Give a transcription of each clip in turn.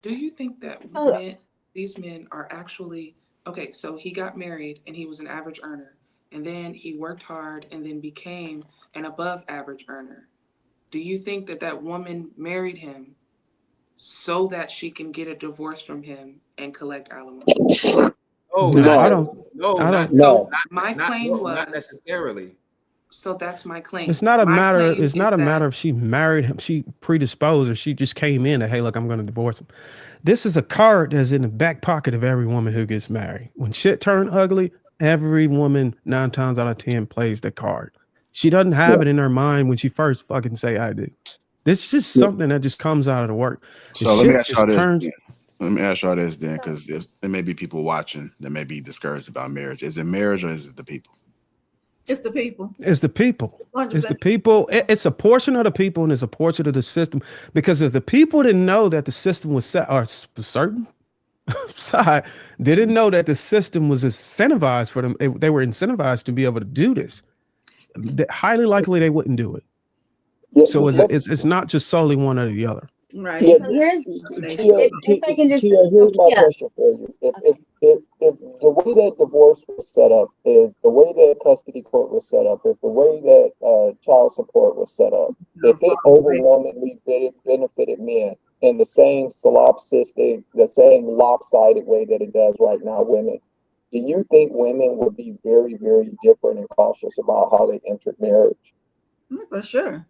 Do you think that So these men are actually okay? So he got married and he was an average earner, and then he worked hard and then became an above average earner. Do you think that that woman married him so that she can get a divorce from him and collect alimony? Oh, No, not I that. no, don't. No, I not don't. no. My not claim no, not was necessarily. so that's my It's claim. not a My matter. claim It's is not a matter that if she married him. She predisposed, or she just came in and hey, look, I'm going to divorce him. This is a card that's in the back pocket of every woman who gets married. When shit turn ugly, every woman 9 times out of 10 plays the card. She doesn't have Yeah, it in her mind when she first fucking say I do. This is just yeah. something that just comes out of the work. The So let me shit ask y'all just this. turns. Then. Let me ask y'all this then, So because there may be people watching that may be discouraged about marriage. Is it marriage or is it the people? It's the people. It's the people. It's the 100%. people. It's a portion of the people and it's a portion of the system. Because if the people didn't know that the system was set or certain side didn't know that the system was incentivized for them, they were incentivized to be able to do this. Highly likely they wouldn't do it. Yeah, So let, it's not just solely one or the other. Right. yeah, It's Tia, a Tia, combination of both. Tia, Tia, If here's I can just, so my yeah, question for you. okay. If the way that divorce was set up, if the way that custody court was set up, if the way that child support was set up, if it Right. overwhelmingly benefited men in the same solipsistic, the same lopsided way that it does right now women, do you think women would be very, very different and cautious about how they entered marriage? For sure.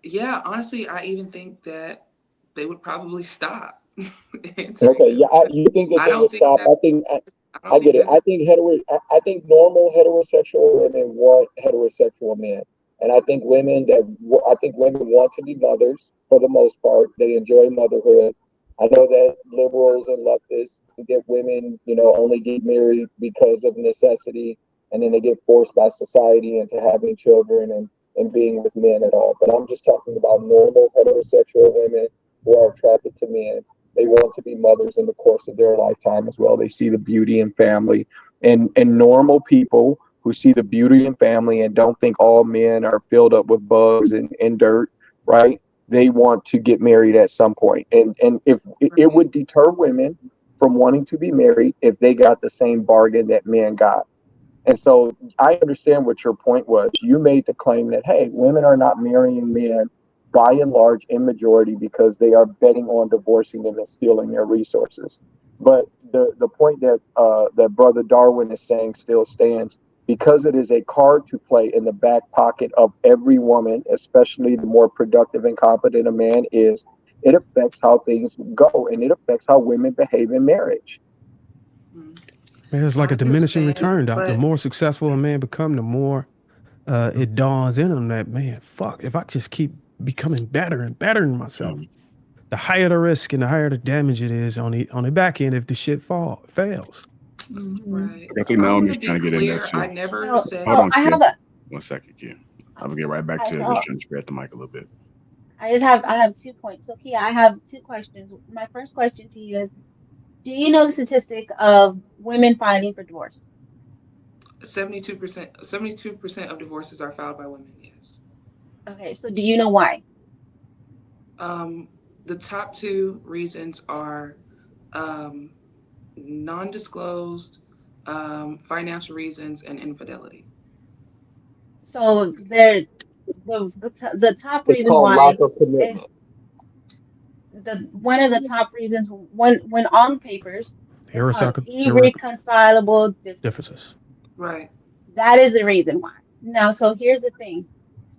yeah, honestly, I even think that they would probably stop answering Okay, them yeah, because you think that I they would don't think stop? that I I don't get think it. that would. I think normal heterosexual women want heterosexual men, and I think women want to be mothers for the most part. They enjoy motherhood. I know that liberals and leftists get women, only get married because of necessity, and then they get forced by society into having children and being with men and all. But I'm just talking about normal heterosexual women who are attracted to men. They want to be mothers in the course of their lifetime as well. They see the beauty in family, and normal people who see the beauty in family and don't think all men are filled up with bugs and dirt, right? They want to get married at some point, and if it Right. would deter women from wanting to be married if they got the same bargain that men got. And so I understand what your point was. You made the claim that, hey, women are not marrying men by and large in majority because they are betting on divorcing them and stealing their resources. But the point that that Brother Darwin is saying still stands because it is a card to play in the back pocket of every woman, especially the more productive and competent a man is. It affects how things go and it affects how women behave in marriage. Mhm. It's I like a diminishing understand, return, doc. The but more successful a man become, the more it dawns in on that man. Fuck, if I just keep becoming better and better than myself, the higher the risk and the higher the damage it is on the back end if the shit fails. Hmm. right. I think I'm gonna Naomi's be trying to get in there clear. too. I never So, said Hold so on, I Q. have a, 1 second, Q. I will get right back to it. I'm just so trying to spread the mic a little bit. I have 2 points. So Kia, I have two questions. My first question to you is, do you know the statistic of women filing for divorce? 72%. 72% of divorces are filed by women. Yes. Okay, so do you know why? Um, the top two reasons are um, non-disclosed, financial reasons, and infidelity. So the top It's reason called lack why of is commitment. the one of the top reasons when on papers is called irreconcilable differences. Differences. Right. That is the reason why. Now, so here's the thing.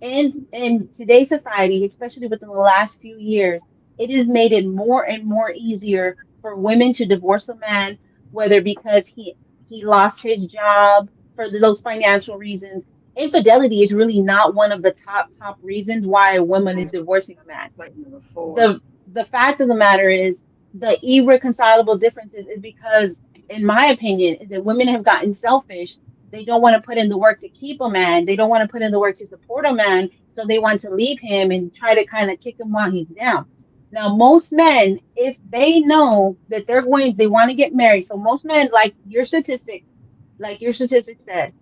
In today's society, especially within the last few years, it has made it more and more easier for women to divorce a man, whether because he lost his job for those financial reasons. Infidelity is really not one of the top reasons why a woman is divorcing a man. Like number four. The fact of the matter is the irreconcilable differences is because, in my opinion, is that women have gotten selfish. They don't want to put in the work to keep a man. They don't want to put in the work to support a man. So they want to leave him and try to kind of kick him while he's down. Now, most men, if they know that they want to get married. So most men, like your statistic said,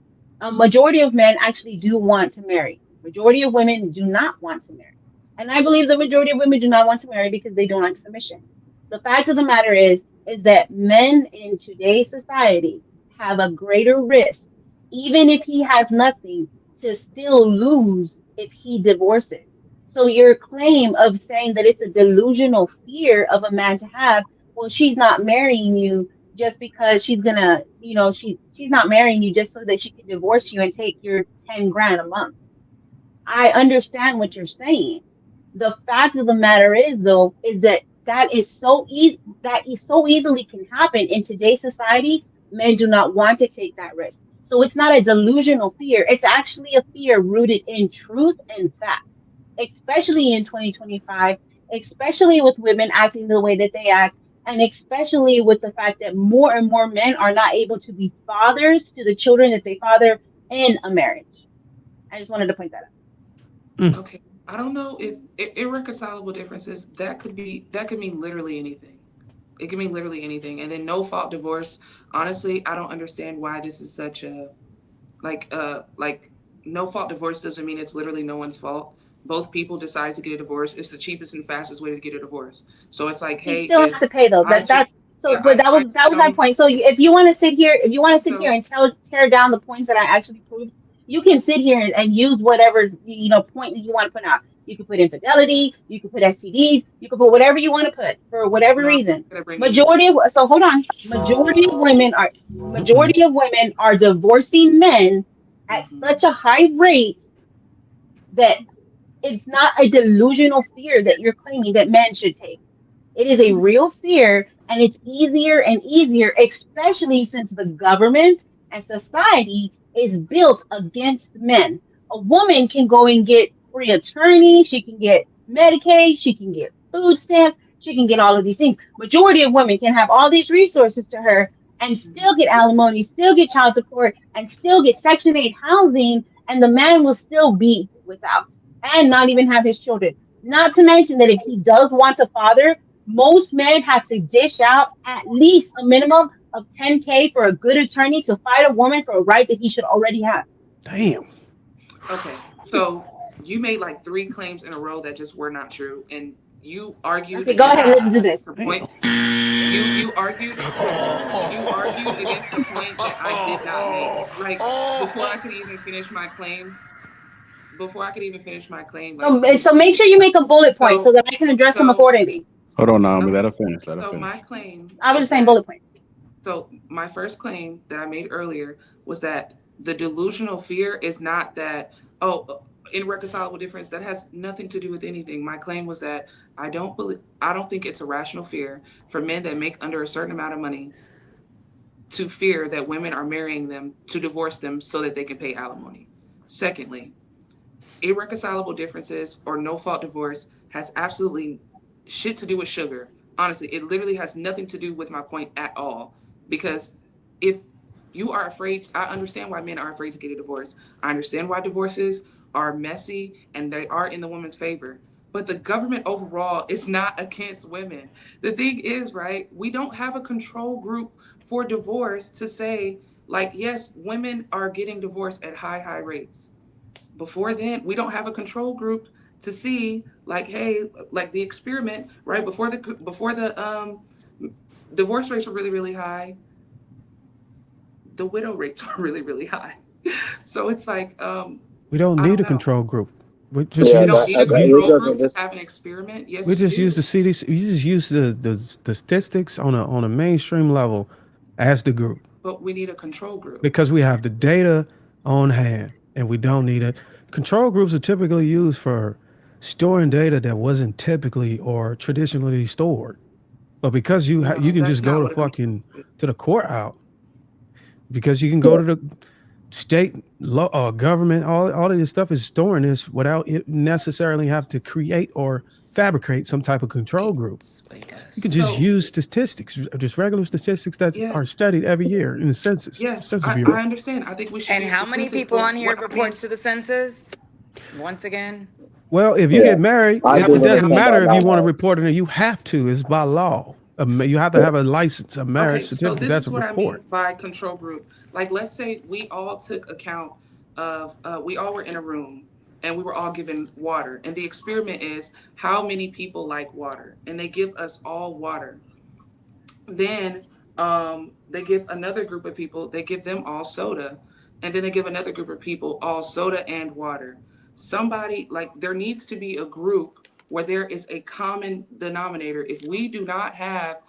a majority of men actually do want to marry. Majority of women do not want to marry. And I believe the majority of women do not want to marry because they don't like submission. The fact of the matter is that men in today's society have a greater risk, even if he has nothing, to still lose if he divorces. So your claim of saying that it's a delusional fear of a man to have, well, she's not marrying you just because she's gonna, she's not marrying you just so that she can divorce you and take your 10 grand a month. I understand what you're saying. The fact of the matter is, though, is that that is so easily can happen in today's society. Men do not want to take that risk. So it's not a delusional fear. It's actually a fear rooted in truth and facts, especially in 2025, especially with women acting the way that they act, and especially with the fact that more and more men are not able to be fathers to the children that they father in a marriage. I just wanted to point that out. Okay. I don't know if irreconcilable differences, that could mean literally anything. It can mean literally anything. And then no fault divorce. Honestly, I don't understand why this is such a like no fault divorce doesn't mean it's literally no one's fault. Both people decide to get a divorce. It's the cheapest and fastest way to get a divorce. So it's like, You hey, still have if to pay though. I just That's so. yeah, But that was my don't point. So if you want to sit here, if you want to sit here so and tear down the points that I actually proved, you can sit here and use whatever point that you want to put out. You can put infidelity. You can put STDs. You can put whatever you want to put for whatever no, I'm reason. gonna bring in Majority of so hold on. Majority of women are divorcing men at hmm such a high rate that it's not a delusional fear that you're claiming that men should take. It is a real fear, and it's easier and easier, especially since the government and society is built against men. A woman can go and get free attorney, she can get Medicaid, she can get food stamps, she can get all of these things. Majority of women can have all these resources to her and still get alimony, still get child support, and still get Section 8 housing, and the man will still be without and not even have his children. Not to mention that if he does want a father, most men have to dish out at least a minimum of 10K for a good attorney to fight a woman for a right that he should already have. Damn. Okay. So you made like three claims in a row that just were not true. And you argued Okay, go against ahead. Let's do this. the point. Damn. You argued against the point that I did not make. Like before I could even finish my claim, like So make sure you make a bullet point so so that I can address them so accordingly. Hold on, Naomi. Let okay. her finish. Let her So finish. my claim I was is just saying that bullet points. so my first claim that I made earlier was that the delusional fear is not that, oh, irreconcilable difference, that has nothing to do with anything. My claim was that I don't think it's a rational fear for men that make under a certain amount of money to fear that women are marrying them to divorce them so that they can pay alimony. Secondly, irreconcilable differences or no fault divorce has absolutely shit to do with sugar. Honestly, it literally has nothing to do with my point at all. Because if you are afraid, I understand why men are afraid to get a divorce. I understand why divorces are messy and they are in the woman's favor. But the government overall is not against women. The thing is, right, we don't have a control group for divorce to say, like, yes, women are getting divorced at high rates. Before then, we don't have a control group to see, like, hey, like the experiment, right? Before the divorce rates were really high, the widow rates were really high. So it's like, We don't I need don't a know. control group. We just Yeah, We don't use need a it control doesn't group to just. have an experiment. Yes, we you just use do. the CDC. You just use the statistics on a mainstream level as the group But we need a control group. because we have the data on hand and we don't need it. Control groups are typically used for storing data that wasn't typically or traditionally stored. But because you No, can that's just go not to what a control fucking group is. to the courthouse because you can go to the state law government, all of this stuff is storing this without it necessarily have to create or fabricate some type of control group. That's what he You could does. just So use statistics, just regular statistics that yes, are studied every year in the yes, census I bureau. understand. I think we should And use how many statistics, people but on here what I mean, reports to the census? Once again, Well, if you Yeah, get married, I that it do was when that it's doesn't was done by matter if you law. want to report it or you have to. It's by law. You have to Yeah. have a license, a marriage okay. So certificate. this That's is a what I mean report. by control group. Like, let's say we all took account of we all were in a room and we were all given water. And the experiment is how many people like water, and they give us all water. Then they give another group of people, they give them all soda, and then they give another group of people all soda and water. Somebody, like, there needs to be a group where there is a common denominator. If we didn't have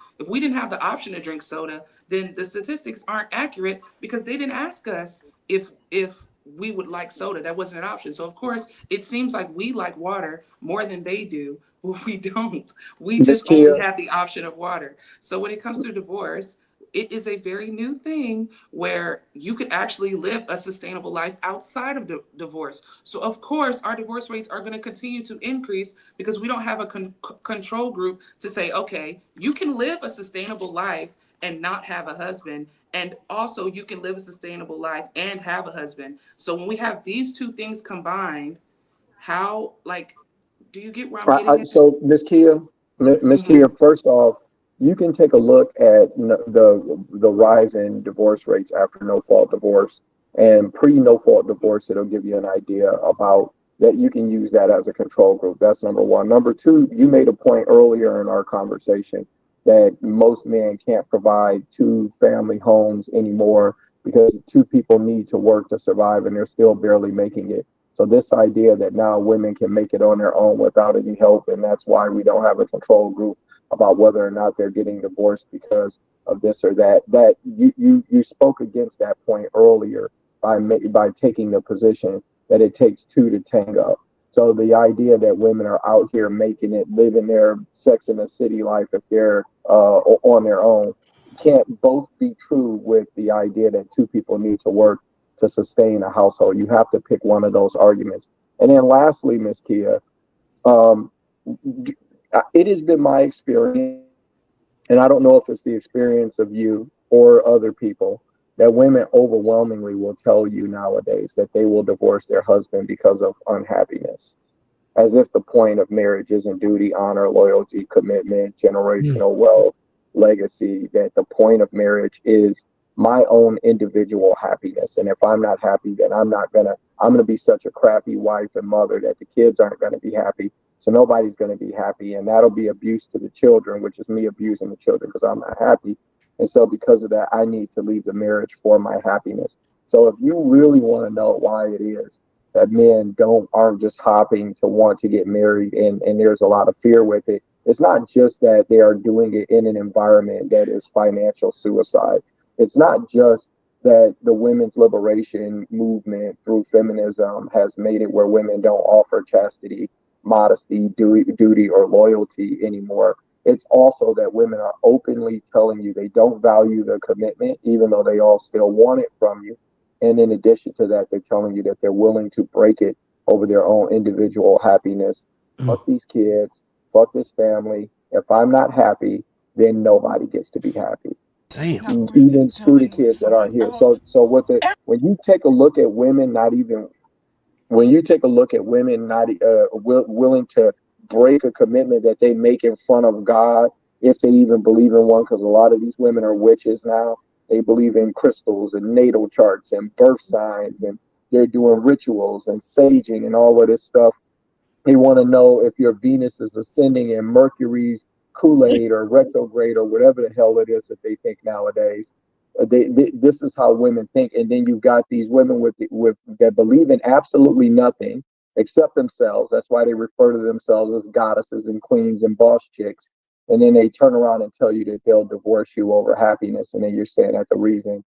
the option to drink soda, then the statistics aren't accurate because they didn't ask us if we would like soda. That wasn't an option. So of course, it seems like we like water more than they do. We don't. We Miss just only Kia, have the option of water. So when it comes to divorce, it is a very new thing where you could actually live a sustainable life outside of divorce. So of course, our divorce rates are going to continue to increase because we don't have a control group to say, okay, you can live a sustainable life and not have a husband, and also you can live a sustainable life and have a husband. So when we have these two things combined, how, like, do you get where I'm getting at? so Miss Kia, Miss Kia, Mm-hmm. first off, you can take a look at the rise in divorce rates after no fault divorce and pre no fault divorce. It'll give you an idea about that. You can use that as a control group. That's number one. Number two, you made a point earlier in our conversation that most men can't provide two family homes anymore because two people need to work to survive and they're still barely making it. So this idea that now women can make it on their own without any help, and that's why we don't have a control group about whether or not they're getting divorced because of this or that. That you spoke against that point earlier by taking the position that it takes two to tango. So the idea that women are out here making it, living their Sex in the City life if they're on their own, can't both be true with the idea that two people need to work to sustain a household. You have to pick one of those arguments. And then lastly, Miss Kia, um, it has been my experience, and I don't know if it's the experience of you or other people, that women overwhelmingly will tell you nowadays that they will divorce their husband because of unhappiness, as if the point of marriage isn't duty, honor, loyalty, commitment, Mm. generational wealth, legacy, that the point of marriage is my own individual happiness. And if I'm not happy, then I'm gonna be such a crappy wife and mother that the kids aren't gonna be happy. So nobody's gonna be happy. And that'll be abuse to the children, which is me abusing the children because I'm not happy. And so because of that, I need to leave the marriage for my happiness. So if you really want to know why it is that men don't aren't just hopping to want to get married, and there's a lot of fear with it, it's not just that they are doing it in an environment that is financial suicide. It's not just that the women's liberation movement through feminism has made it where women don't offer chastity, modesty, duty or loyalty anymore. It's also that women are openly telling you they don't value the commitment, even though they all still want it from you. And in addition to that, they're telling you that they're willing to break it over their own individual happiness. Mm. Fuck these kids, fuck this family. If I'm not happy, then nobody gets to be happy. Damn. Even screw the kids that aren't here. So when you take a look at women, not even when you take a look at women not willing to break a commitment that they make in front of God, if they even believe in one, because a lot of these women are witches now. They believe in crystals and natal charts and birth signs, and they're doing rituals and saging and all of this stuff. They want to know if your Venus is ascending in Mercury's Kool-Aid or retrograde or whatever the hell it is that they think nowadays. This is how women think, and then you've got these women with that believe in absolutely nothing except themselves. That's why they refer to themselves as goddesses and queens and boss chicks. And then they turn around and tell you that they'll divorce you over happiness, and then you're saying that the reason